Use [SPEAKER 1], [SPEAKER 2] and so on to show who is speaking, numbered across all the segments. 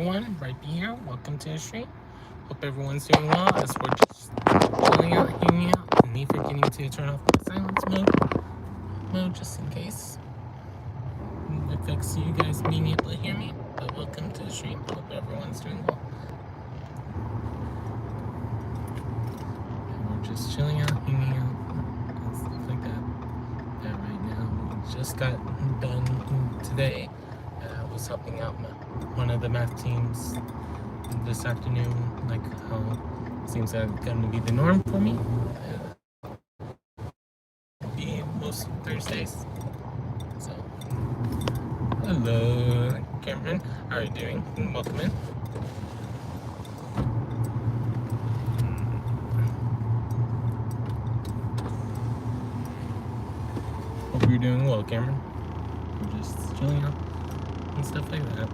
[SPEAKER 1] everyone, Rhypi here. Welcome to the stream. Hope everyone's doing well as we're just chilling out, hanging out, and me forgetting to turn off my silence mode just in case it affects you guys being able to hear me. But welcome to the stream. Hope everyone's doing well. And we're just chilling out, hanging out, and stuff like that. Yeah, right now we just got done today. I was helping out one of the math teams this afternoon, like how it seems that's going to be the norm for me. Be most Thursdays. So, hello, Cameron. How are you doing? Welcome in. Hope you're doing well, Cameron. We're just chilling out and stuff like that.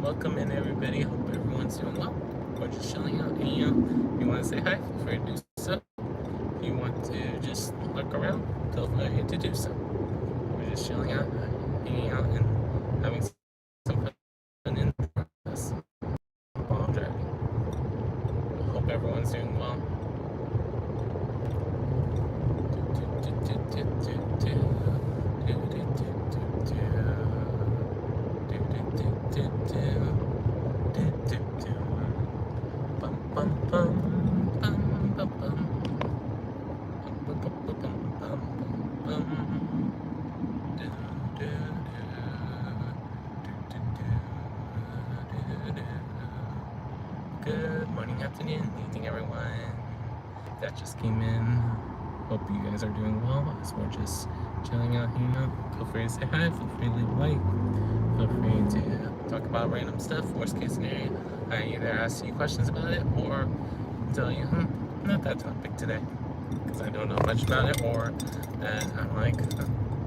[SPEAKER 1] Welcome in, everybody. Hope everyone's doing well. We're just chilling out. And, if you want to say hi, feel free to do so. If you want to just look around, feel free to do so. We're just chilling out, hanging out, and having some fun in the process while I'm driving. Hope everyone's doing well. Good morning, afternoon, evening, everyone that just came in. Hope you guys are doing well as we're just chilling out, hanging out. Feel free to say hi, feel free to leave a like, feel free to talk about random stuff. Worst case scenario, I either ask you questions about it or tell you, not that topic today, because I don't know much about it, or that I'm like,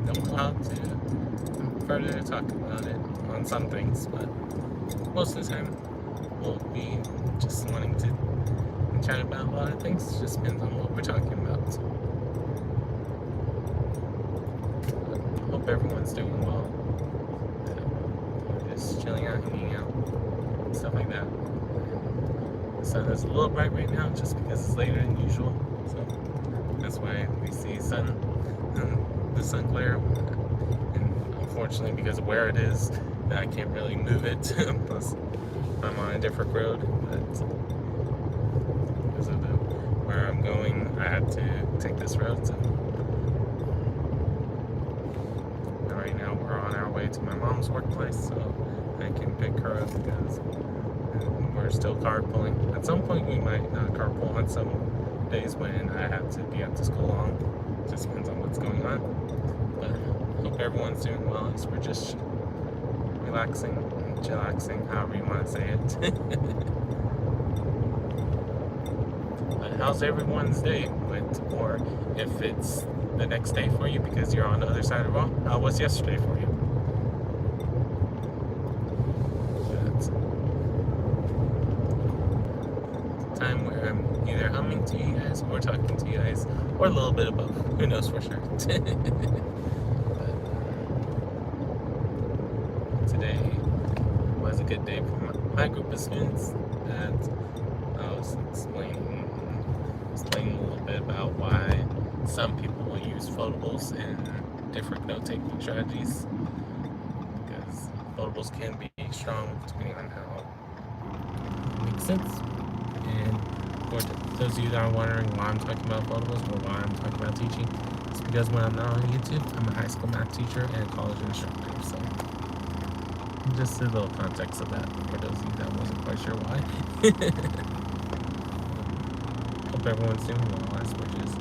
[SPEAKER 1] don't want to further talk about it on some things, but most of the time we'll be just wanting to chat about a lot of things. It just depends on what we're talking about. So, hope everyone's doing well. We're just chilling out, hanging out, stuff like that. The sun is a little bright right now just because it's later than usual. So that's why we see the sun glare. And unfortunately, because of where it is, I can't really move it. Plus, I'm on a different road, but because of where I'm going, I had to take this road. So right now we're on our way to my mom's workplace, so I can pick her up because we're still carpooling. At some point, we might not carpool on some days when I have to be at the school long. It just depends on what's going on. But hope everyone's doing well as we're just relaxing, chillaxing, however you want to say it. But how's everyone's day? Or if it's the next day for you because you're on the other side of the world, how was yesterday for you? It's a time where I'm either humming to you guys or talking to you guys, or a little bit of both. Who knows for sure. Today was a good day for my group of students that I was explaining a little bit about why some people will use foldables in different note-taking strategies, because foldables can be strong depending on how it makes sense, and For those of you that are wondering why I'm talking about photos or why I'm talking about teaching, it's because when I'm not on YouTube, I'm a high school math teacher and a college instructor. So just a little context of that for those of you that wasn't quite sure why. Hope everyone's doing well as we're just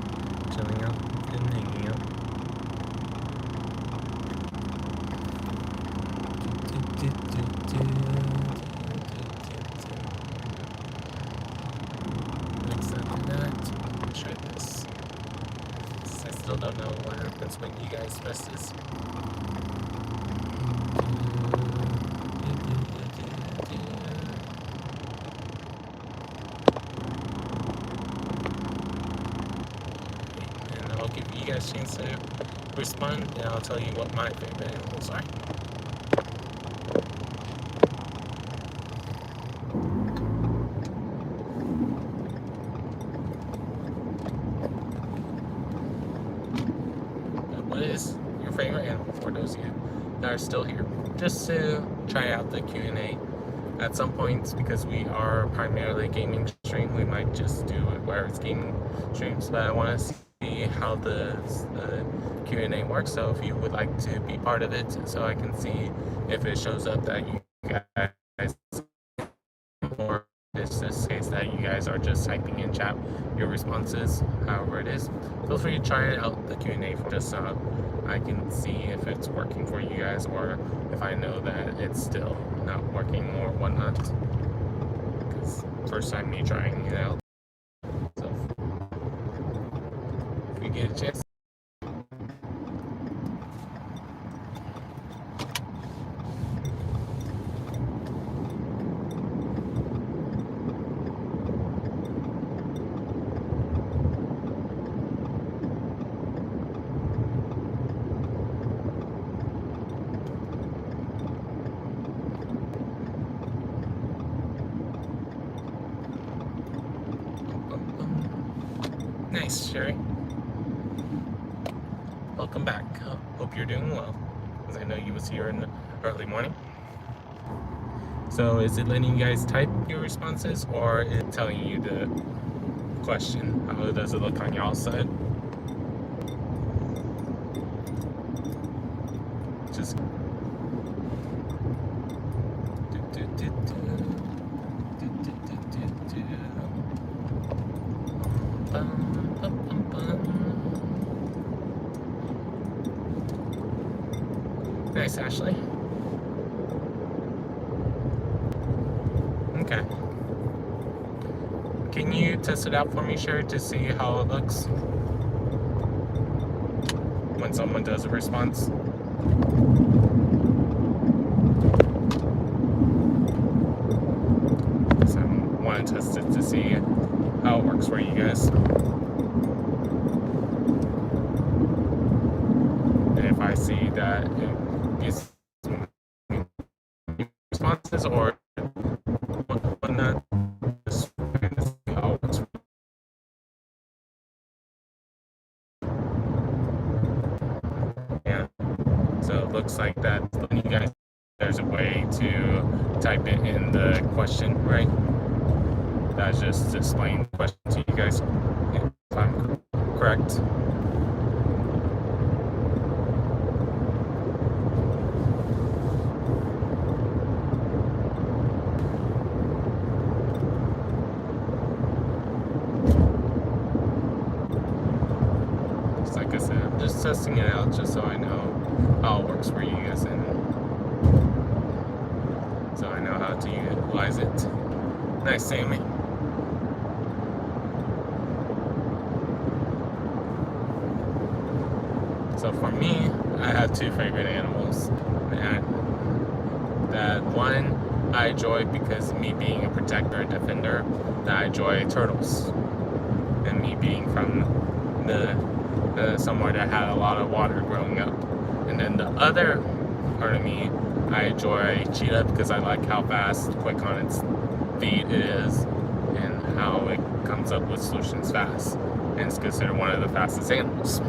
[SPEAKER 1] chilling out and hanging out. Except that, try this. I still don't know what happens when you guys press this. And I'll give you guys a chance to respond, and I'll tell you what my favorite animals are. What is your favorite animal for those of you that are still here? Just to try out the Q&A. At some points, because we are primarily a gaming stream, we might just do it where it's gaming streams, but I want to see how the Q&A works, so if you would like to be part of it, so I can see if it shows up that you guys, or it's this case that you guys are just typing in chat your responses, however it is. Feel free to try out the Q&A just so I can see if it's working for you guys, or if I know that it's still not working or whatnot. Because first time me trying it out. So if we get a chance. Nice, Sherry. Welcome back. Hope you're doing well, because I know you was here in the early morning. So is it letting you guys type your responses, or is it telling you the question? How does it look on y'all's side? Just Nice, Ashley. Okay. Can you test it out for me, Sherry, to see how it looks when someone does a response? So I want to test it to see how it works for you guys. And if I see that it gets responses or whatnot, just how it works. Yeah. So it looks like that. You guys, there's a way to type it in the question, right? That's just to explain the question to you guys, if I'm correct. Just like I said, I'm just testing it out just so I know how it works for you guys, and so I know how to utilize it. Nice, Sammy. So for me, I have two favorite animals. That one I enjoy because me being a protector and defender, that I enjoy turtles. And me being from the somewhere that had a lot of water growing up. And then the other part of me, I enjoy cheetah because I like how fast, quick on its feet it is, and how it comes up with solutions fast. And it's considered one of the fastest animals.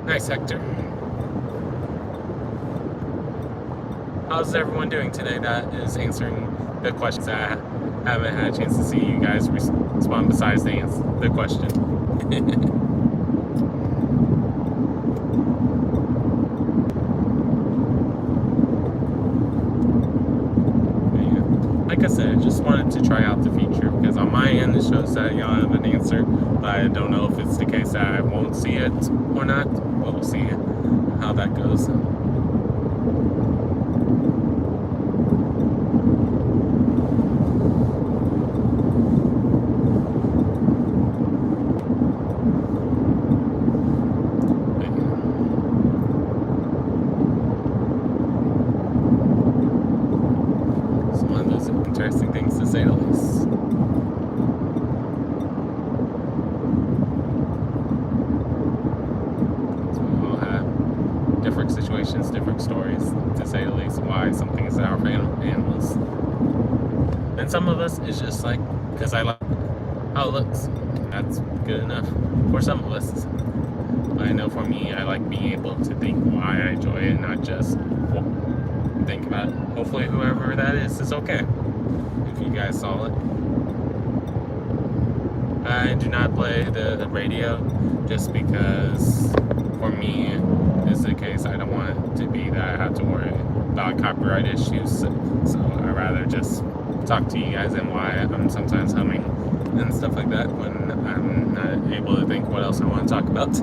[SPEAKER 1] Nice, Hector. how's everyone doing today? That is answering the questions that I haven't had a chance to see you guys respond besides the question. Like I said, I just wanted to try out the feature because on my end it shows that y'all have an answer, but I don't know if it's the case that I won't see it or not. We'll see how that goes. Interesting things to say the least. So we all have different situations, different stories, to say the least, why something is our animals. And some of us is just like, because I like how it looks. That's good enough for some of us. But I know for me, I like being able to think why I enjoy it, not just think about it. Hopefully whoever that is okay. If you guys saw it. I do not play the radio just because for me is the case I don't want it to be that I have to worry about copyright issues, so I'd rather just talk to you guys and why I'm sometimes humming and stuff like that when I'm not able to think what else I want to talk about.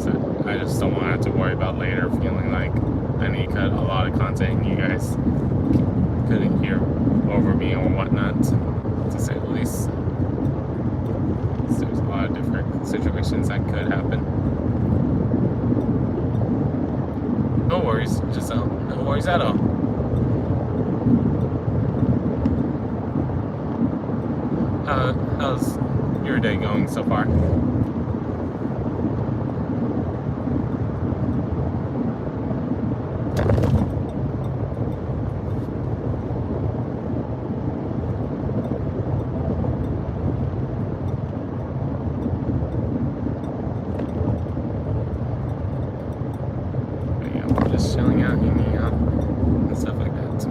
[SPEAKER 1] So I just don't want to have to worry about later feeling like I need to cut a lot of content and you guys couldn't hear over me or whatnot, to say the least. So there's a lot of different situations that could happen. No worries, Giselle. No worries at all. How's your day going so far? Just chilling out, hanging out, and stuff like that. So,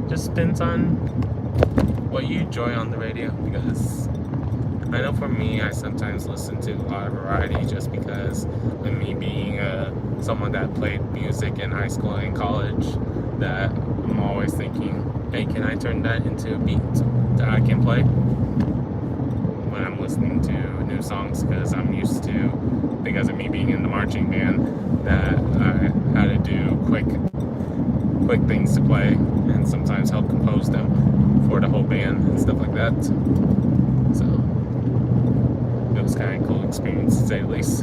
[SPEAKER 1] just depends on what you enjoy on the radio, because I know for me, I sometimes listen to a lot of variety just because of me being someone that played music in high school and college, that I'm always thinking, hey, can I turn that into a beat that I can play when I'm listening to new songs, because I'm used to, because of me being in the marching band, that I had to do quick things to play and sometimes help compose them for the whole band and stuff like that. So it was kind of a cool experience, to say the least.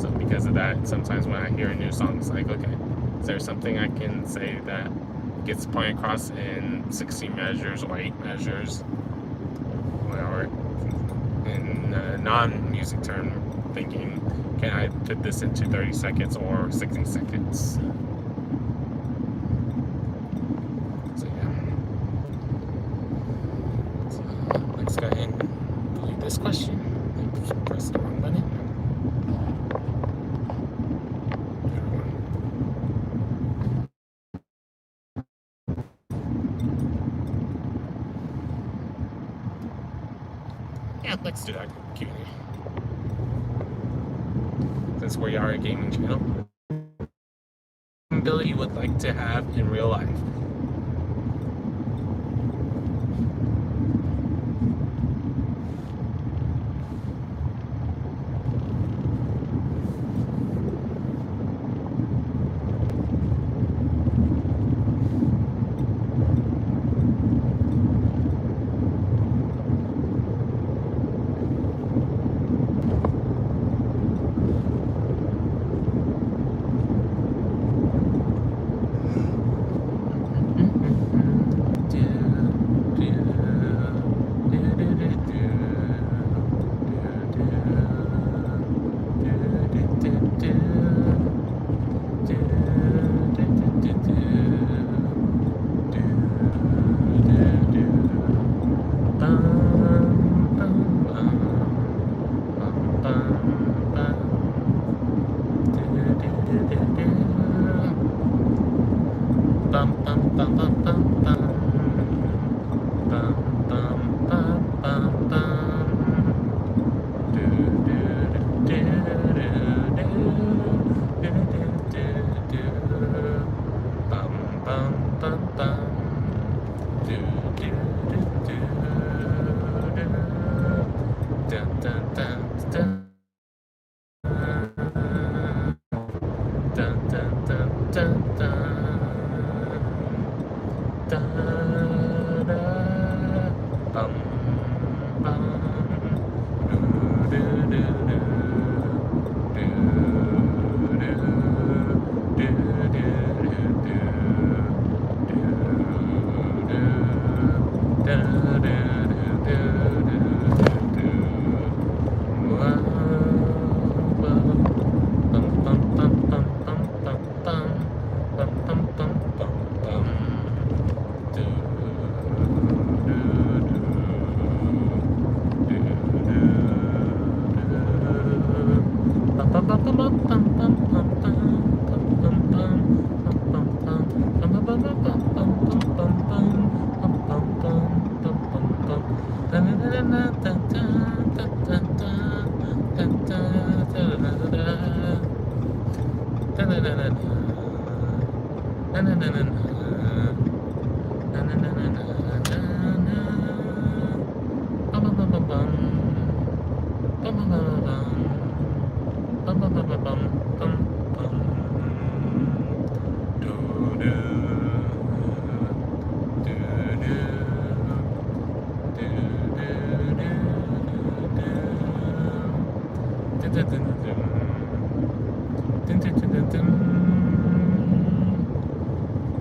[SPEAKER 1] So because of that, sometimes when I hear a new song, it's like, okay, is there something I can say that gets the point across in 16 measures or 8 measures, or in non-music term, thinking, can I fit this into 30 seconds or 60 seconds? So yeah. So let's go ahead and delete this question. Oops, press the wrong button. Yeah, let's do that Q&A. Since we are a gaming channel, ability you would like to have in real life.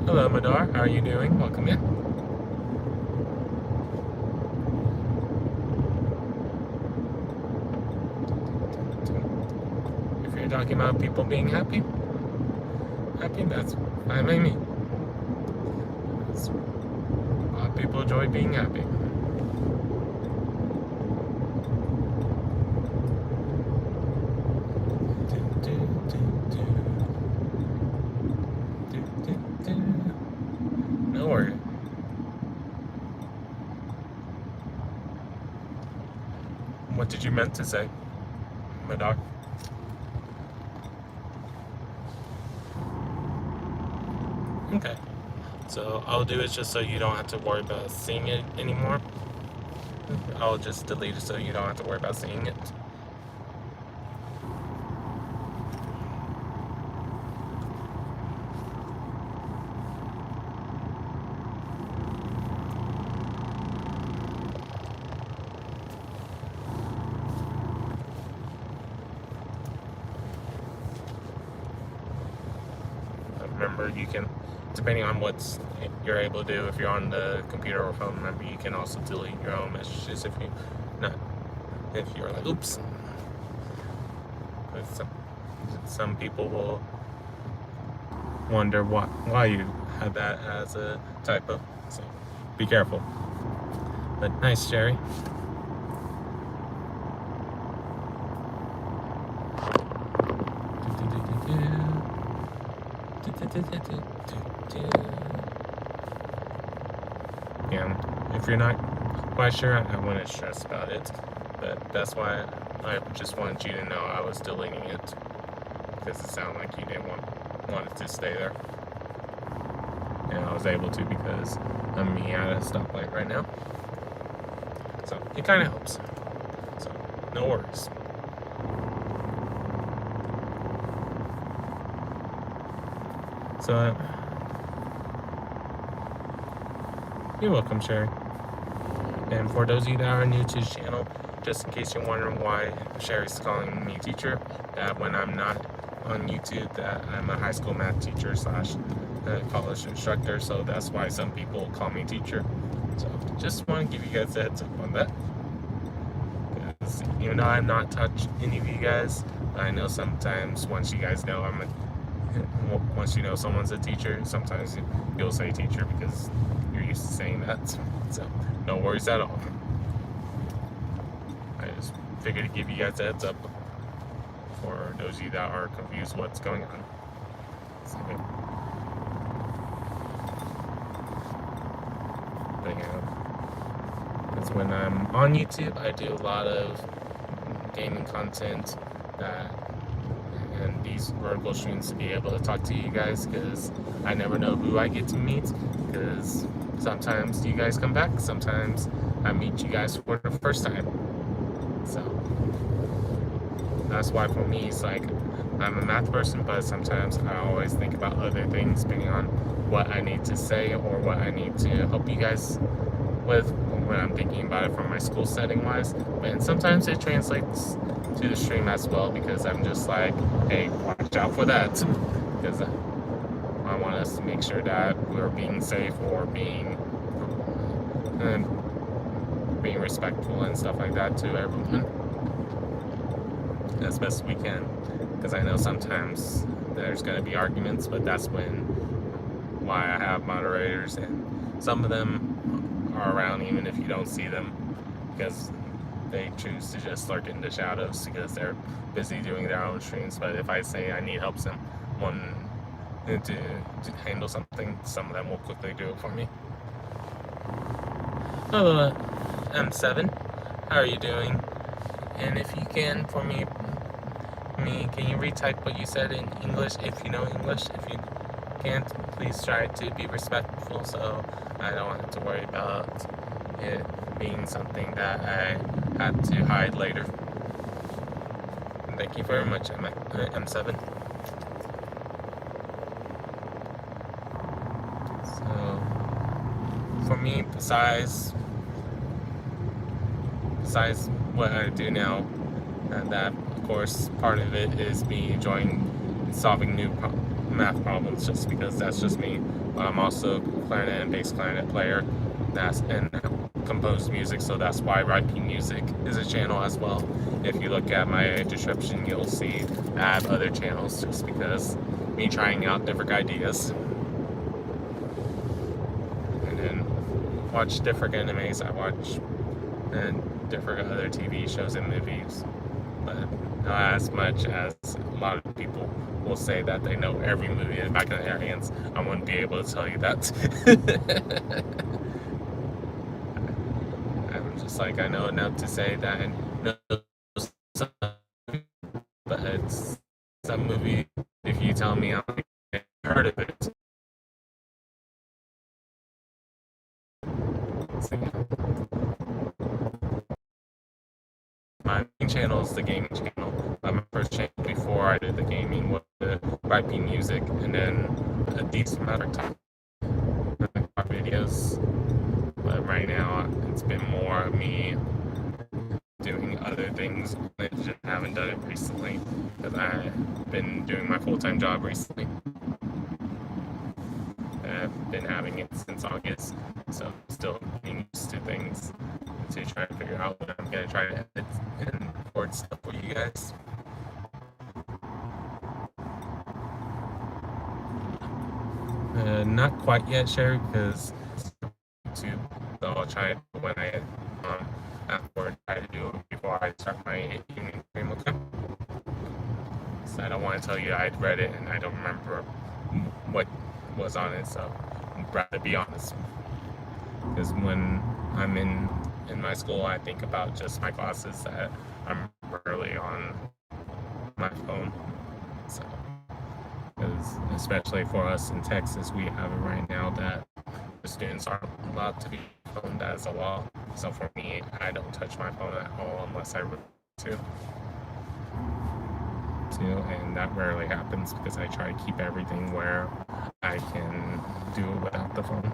[SPEAKER 1] Hello, Madar. How are you doing? Welcome in. If you're talking about people being happy, that's fine by me. A lot of people enjoy being happy. No worries. What did you meant to say, Madar? Okay. So I'll do it just so you don't have to worry about seeing it anymore. I'll just delete it so you don't have to worry about seeing it. Remember, you can, depending on what you're able to do, if you're on the computer or phone, remember you can also delete your own messages if you're like, oops. But some people will wonder why you had that as a typo. So be careful. But nice, Sherry. And if you're not quite sure, I wouldn't stress about it, but that's why I just wanted you to know I was deleting it, because it sounded like you didn't want it to stay there. And I was able to because I'm at a stoplight right now, so it kind of helps. So no worries. So you're welcome, Sherry. And for those of you that are new to the channel, just in case you're wondering why Sherry's calling me teacher, that when I'm not on YouTube, that I'm a high school math teacher / college instructor, so that's why some people call me teacher. So just want to give you guys a heads up on that. Because even though I've not touched any of you guys, I know sometimes once you guys know once you know someone's a teacher, sometimes you'll say teacher because you're used to saying that. So no worries at all. I just figured to give you guys a heads up for those of you that are confused what's going on. So, putting out. Because when I'm on YouTube, I do a lot of gaming content and these vertical streams to be able to talk to you guys, because I never know who I get to meet, because sometimes you guys come back, sometimes I meet you guys for the first time. So that's why for me it's like I'm a math person, but sometimes I always think about other things depending on what I need to say or what I need to help you guys with when I'm thinking about it from my school setting wise. And sometimes it translates to the stream as well, because I'm just like, hey, watch out for that, because I want us to make sure that we're being safe or being respectful and stuff like that to everyone as best we can, because I know sometimes there's going to be arguments, but that's why I have moderators, and some of them are around even if you don't see them, because they choose to just lurk in the shadows because they're busy doing their own streams. But if I say I need help someone to handle something, some of them will quickly do it for me. Hello, M7, how are you doing? And if you can, for me, can you retype what you said in English if you know English? If you can't, please try to be respectful so I don't have to worry about it being something that I had to hide later. Thank you very much, M7. So, for me, besides what I do now, that of course part of it is me enjoying solving new math problems, just because that's just me. But I'm also a clarinet and bass clarinet player, and compose music, so that's why Rhypi Music is a channel as well. If you look at my description, you'll see I have other channels, just because me trying out different ideas. And then watch different animes. I watch different other TV shows and movies, but not as much as a lot of people will say that they know every movie in the back of their hands. I wouldn't be able to tell you that. I'm just like, I know enough to say that I know some, but it's some movie, if you tell me I've heard of it. My main channel is the gaming channel. My first channel before I did the gaming was the Rhypi Music, and then a decent amount of time videos. But right now, it's been more of me doing other things. I just haven't done it recently because I've been doing my full-time job recently. I've been having it since August, so I'm still getting used to things to try to figure out what I'm going to try to edit and record stuff for you guys. Not quite yet, Sherry, because YouTube, so I'll try it when I afterward try to do it before I start my evening stream, okay? So I don't want to tell you I'd read it and I don't remember what was on it, so I'd rather be honest. Because when I'm in my school, I think about just my classes, that I'm rarely on my phone. So, because especially for us in Texas, we have it right now that the students aren't allowed to be phoned as a law. So for me, I don't touch my phone at all unless I really to. And that rarely happens because I try to keep everything where I can do it without the phone.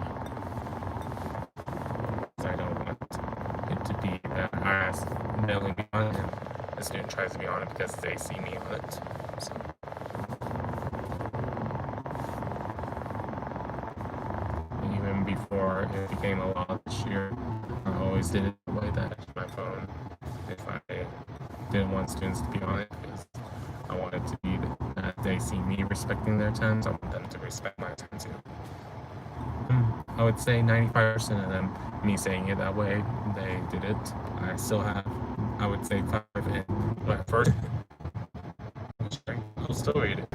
[SPEAKER 1] I don't want it to be that I only be on it and the student tries to be on it because they see me on it. So. Even before it became a law this year, I always did it the way that I touched my phone if I didn't want students to be on it, because I want it to be that they see me respecting their time, so I want them to respect my time too. I would say 95% of them, me saying it that way, they did it. I still have, I would say 5 in my first. I'll still read it.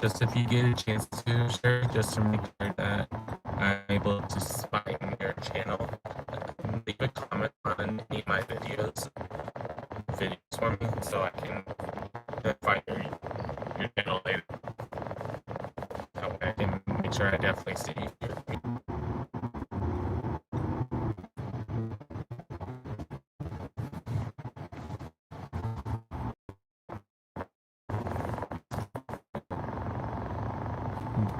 [SPEAKER 1] just if you get a chance to share, just to make sure that I'm able to find your channel, leave a comment on any of my videos for me, so I can find your channel later. That way I can make sure I definitely see you.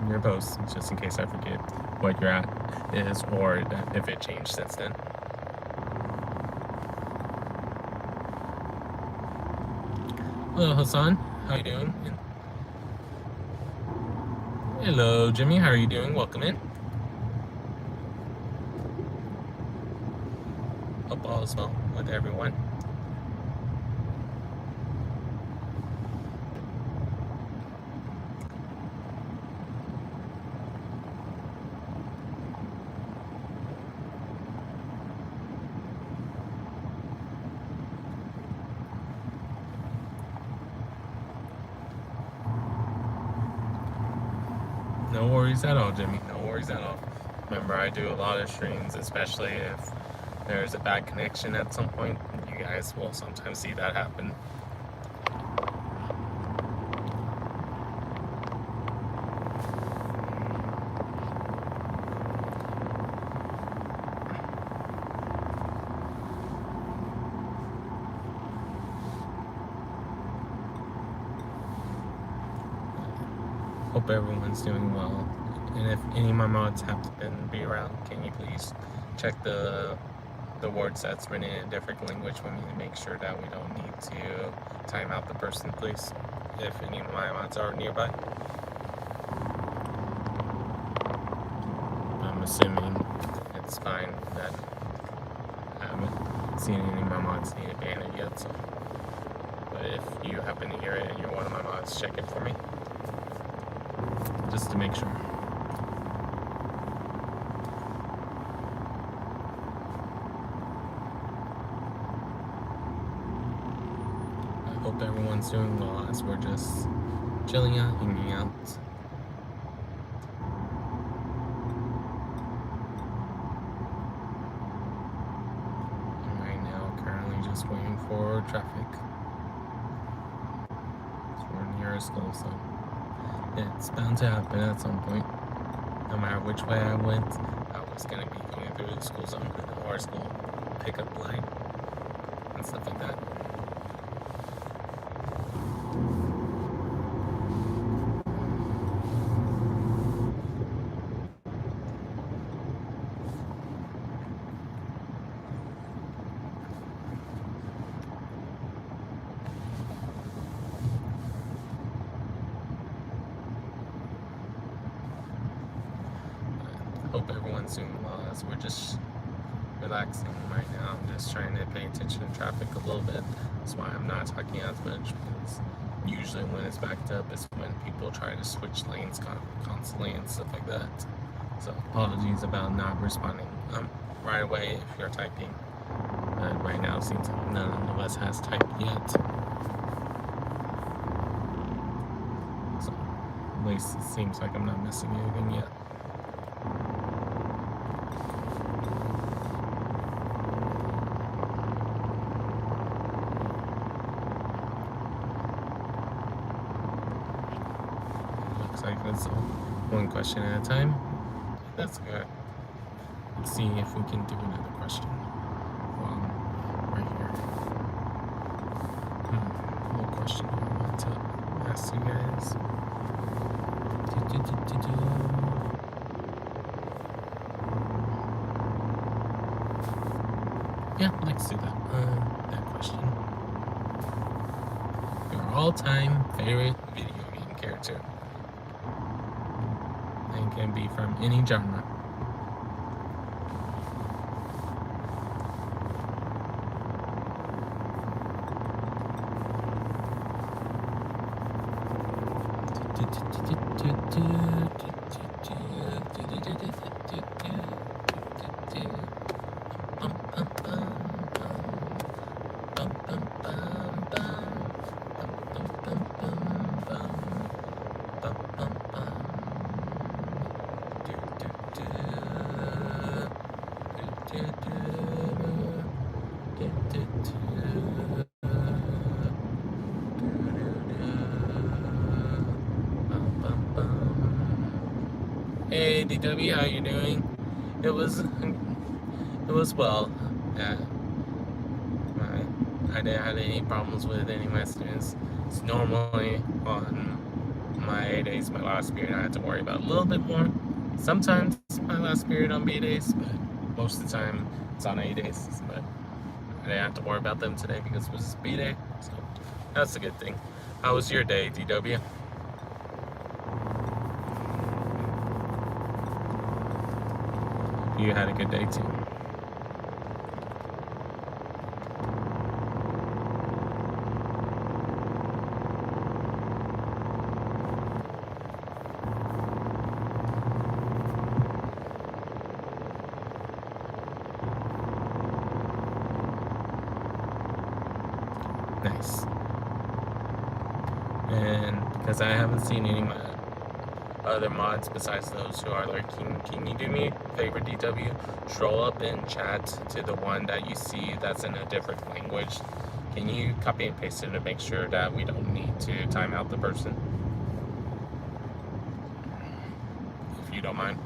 [SPEAKER 1] Your posts, just in case I forget what you're at is, or if it changed since then. Hello, Hassan. How you doing? Hello, Jimmy. How are you doing? Welcome in. Hope all is well with everyone. No worries at all, Jimmy. No worries at all. Remember, I do a lot of streams, especially if there's a bad connection at some point. You guys will sometimes see that happen. Hope everyone's doing well. And if any of my mods happen to be around, can you please check the words that's written in a different language for me to make sure that we don't need to time out the person, please, if any of my mods are nearby. I'm assuming it's fine that I haven't seen any of my mods need a banner yet, so. But if you happen to hear it and you're one of my mods, check it for me. Just to make sure. I hope everyone's doing well as we're just chilling out, hanging out. And right now, currently just waiting for traffic. So we're near a school, so it's bound to happen at some point. No matter which way I went, I was going to be going through the school zone or school pickup line and stuff like that. Hope everyone's doing well as we're just relaxing right now. I'm just trying to pay attention to traffic a little bit. That's why I'm not talking as much, because usually when it's backed up is when people try to switch lanes constantly and stuff like that. So apologies about not responding right away if you're typing. But right now it seems like none of us has typed yet. So at least it seems like I'm not missing anything yet. Like that's one question at a time. That's good. Let's see if we can do another question. Right here. What question do I want to ask you guys? Yeah, let's do that. That question. Your all-time favorite video game character. And can be from any genre. Hey DW, how you doing? It was well. Yeah, I didn't have any problems with any of my students. It's normally on my A days, my last period, I had to worry about a little bit more. Sometimes my last period on B days, but most of the time it's on A days. But I didn't have to worry about them today because it was B day, so that's a good thing. How was your day, DW? You had a good day too. Nice. And because I haven't seen any other mods besides those who are lurking, can you do me a favor, DW? Stroll up and chat to the one that you see that's in a different language. Can you copy and paste it to make sure that we don't need to time out the person? If you don't mind.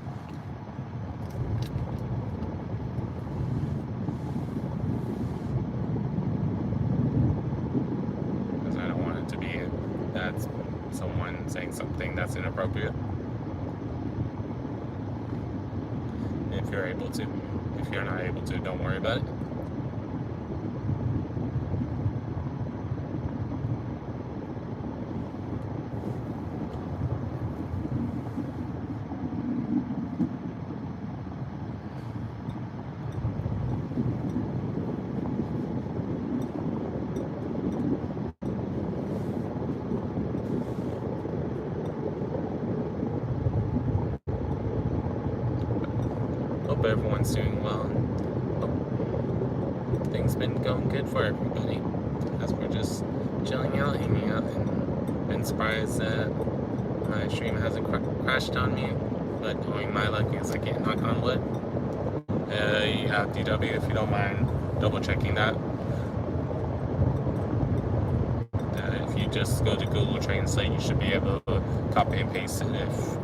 [SPEAKER 1] Because I don't want it to be that's someone saying something that's inappropriate. If you're able to. If you're not able to, don't worry about it. Hope everyone's doing well. Hope things been going good for everybody. As we're just chilling out, hanging out, and been surprised that my stream hasn't crashed on me. But knowing my luck is I can't knock on wood. Yeah, DW, if you don't mind double checking that. If you just go to Google Translate, you should be able to copy and paste it if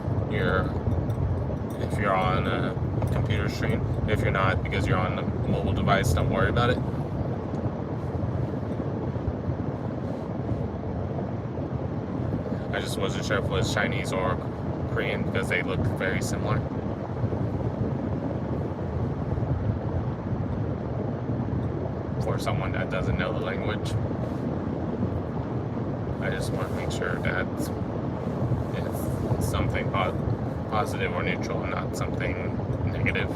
[SPEAKER 1] you're on a computer stream. If you're not, because you're on a mobile device, don't worry about it. I just wasn't sure if it was Chinese or Korean because they look very similar. For someone that doesn't know the language, I just want to make sure that it's something positive or neutral, and not something negative,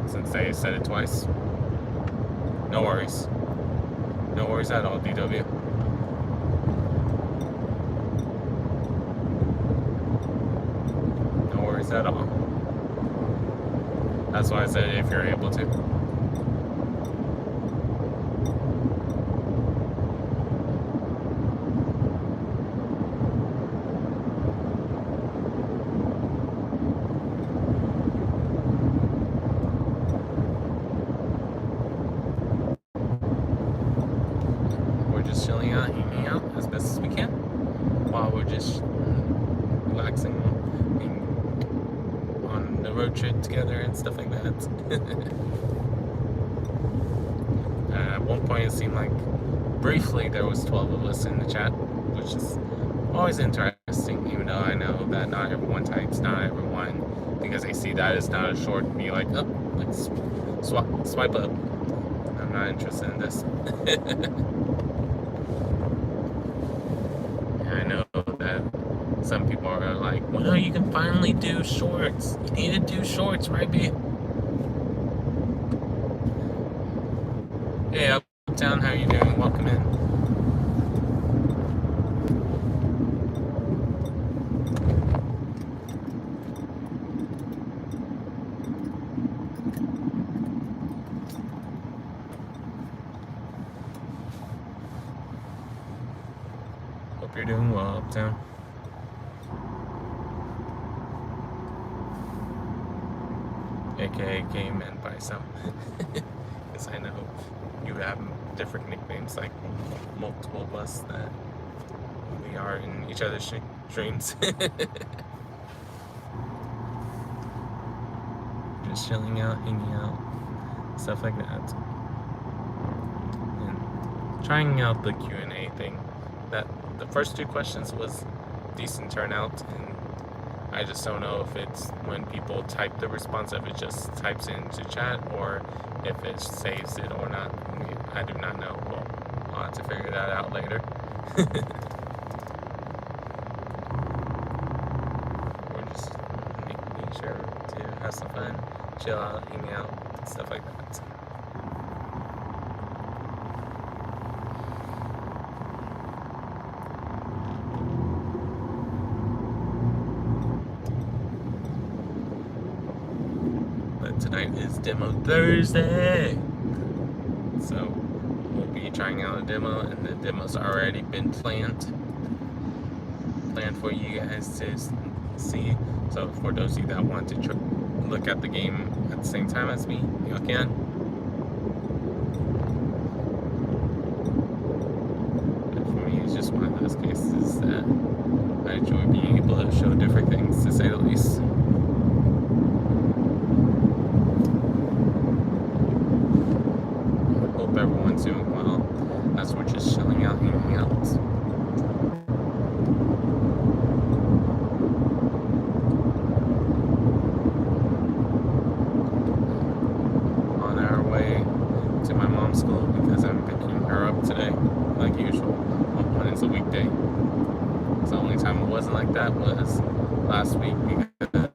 [SPEAKER 1] since they said it twice. No worries. No worries at all, DW. No worries at all. That's why I said if you're able to. Chilling out, hanging out as best as we can while we're just relaxing, being on the road trip together and stuff like that. At one point it seemed like briefly there was 12 of us in the chat, which is always interesting, even though I know that not everyone types, not everyone, because they see that as not a short, be like, oh, let's swipe up. I'm not interested in this. I know that some people are like, well, you can finally do shorts. You need to do shorts, Rhypi. Hey, Uptown, how you doing? Welcome in. Hope you're doing well, Uptown. AKA came in by some. Because I know you have different nicknames, like multiple of us that we are in each other's streams. just chilling out, hanging out, stuff like that. And trying out the Q&A thing. That the first 2 questions was decent turnout, and I just don't know if it's when people type the response, if it just types into chat, or if it saves it or not. I do not know. Well, I'll have to figure that out later. We're just making sure to have some fun, chill out, hang out, stuff like that. But tonight is Demo Thursday, so we'll be trying out a demo, and the demo's already been planned for you guys to see. So for those of you that want to look at the game at the same time as me, you can. But for me, it's just one of those cases that I enjoy being able to show different things, to say the least. Hope everyone's doing well, as we're just chilling out, hanging out. On our way to my mom's school, because I'm picking her up today, like usual, when it's a weekday. So the only time it wasn't like that was last week, because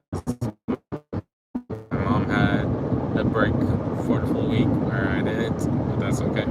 [SPEAKER 1] my mom had a break for the full week where I didn't, but that's okay.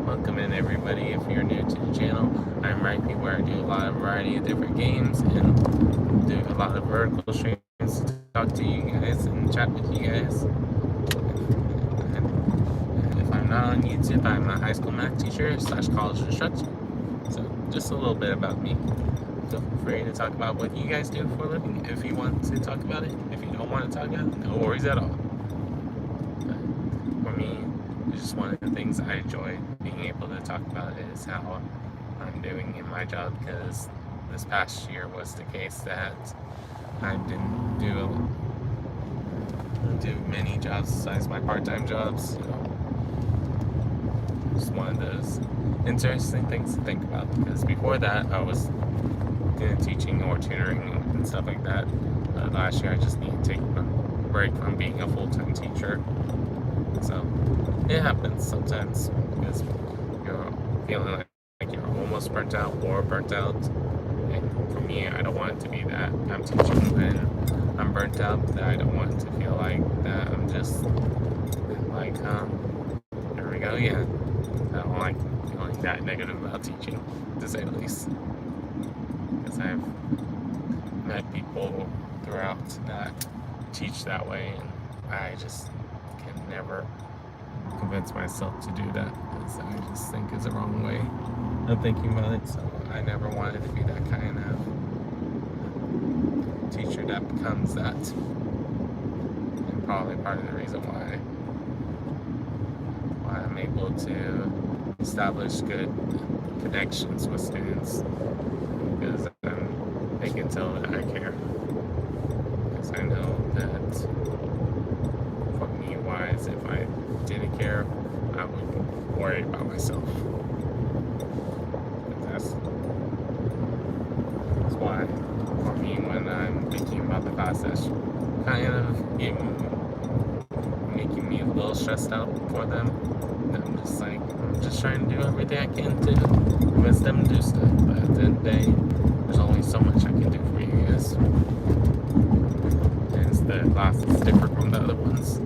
[SPEAKER 1] Welcome in, everybody. If you're new to the channel, I'm Rhypi, where I do a lot of variety of different games and do a lot of vertical streams to talk to you guys and chat with you guys. And if I'm not on YouTube, I'm a high school math teacher / college instructor. So just a little bit about me. Feel free to talk about what you guys do for a living if you want to talk about it. If you don't don't want to talk about it, no worries at all. But for me, it's just one of the things I enjoy being able to talk about is how I'm doing in my job, because this past year was the case that I didn't do many jobs besides my part-time jobs. So it's one of those interesting things to think about, because before that I was doing teaching or tutoring and stuff like that. Last year I just needed to take a break from being a full-time teacher. So it happens sometimes because you're feeling like you're almost burnt out or burnt out. And for me, I don't want it to be that I'm teaching when I'm burnt out, that I don't want it to feel like that I'm just like, there we go again. I don't like feeling that negative about teaching, to say the least. Because I've met people throughout that teach that way, and I just can never convince myself to do that, because I just think it's the wrong way of thinking about it. So I never wanted to be that kind of teacher that becomes that, and probably part of the reason why I'm able to establish good connections with students, because they can tell that I care. Because I know that for me wise, if I didn't care, I would worry about myself. That's why for me, when I'm thinking about the class, that's kind of making me a little stressed out for them. I'm just trying to do everything I can to convince them to do stuff, but at the end of the day, there's only so much I can do for you guys. And the class is different from the other ones.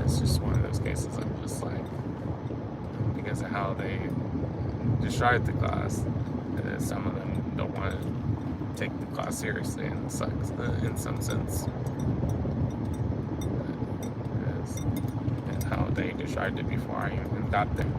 [SPEAKER 1] It's just one of those cases. I'm just like, because of how they describe the class, some of them don't want to take the class seriously, and it sucks in some sense. That's how they described it before I even got there.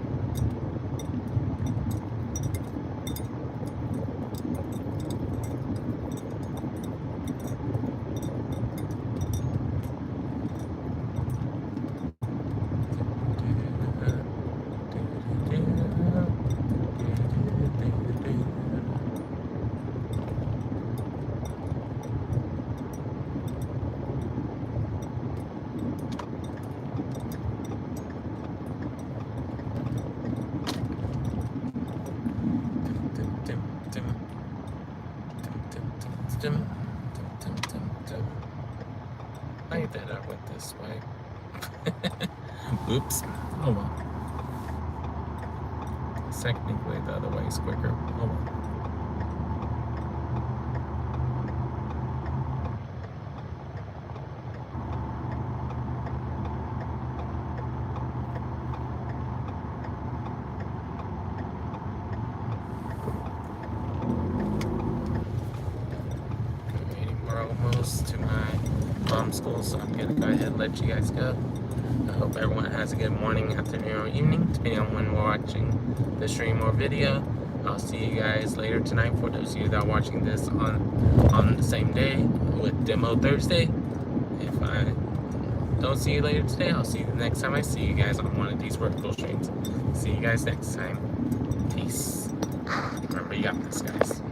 [SPEAKER 1] I hate that I went this way. Oops. Oh well. Technically the other way is quicker. Oh well. We're almost to my mom's school, so I'm gonna go ahead and let you guys go. I hope everyone has a good morning, afternoon, or evening, depending on when we're watching the stream or video. I'll see you guys later tonight for those of you that are watching this on the same day with Demo Thursday. If I don't see you later today, I'll see you the next time I see you guys on one of these vertical streams. See you guys next time. Peace. Remember, you got this, guys.